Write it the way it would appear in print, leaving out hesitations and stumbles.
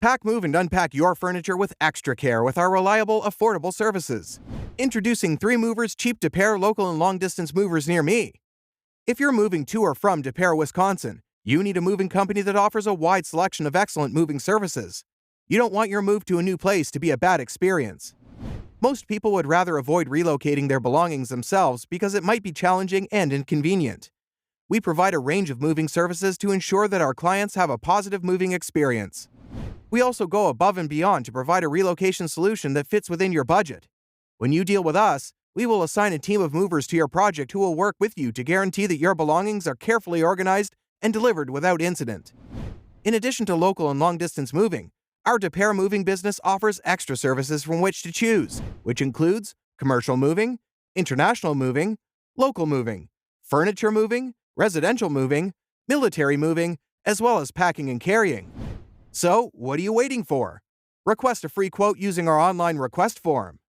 Pack, move, and unpack your furniture with extra care with our reliable, affordable services. Introducing 3 Movers cheap to Pere local and long-distance movers near me. If you're moving to or from Pere, Wisconsin, you need a moving company that offers a wide selection of excellent moving services. You don't want your move to a new place to be a bad experience. Most people would rather avoid relocating their belongings themselves because it might be challenging and inconvenient. We provide a range of moving services to ensure that our clients have a positive moving experience. We also go above and beyond to provide a relocation solution that fits within your budget. When you deal with us, we will assign a team of movers to your project who will work with you to guarantee that your belongings are carefully organized and delivered without incident. In addition to local and long-distance moving, our Pere moving business offers extra services from which to choose, which includes commercial moving, international moving, local moving, furniture moving, residential moving, military moving, as well as packing and carrying. So, what are you waiting for? Request a free quote using our online request form.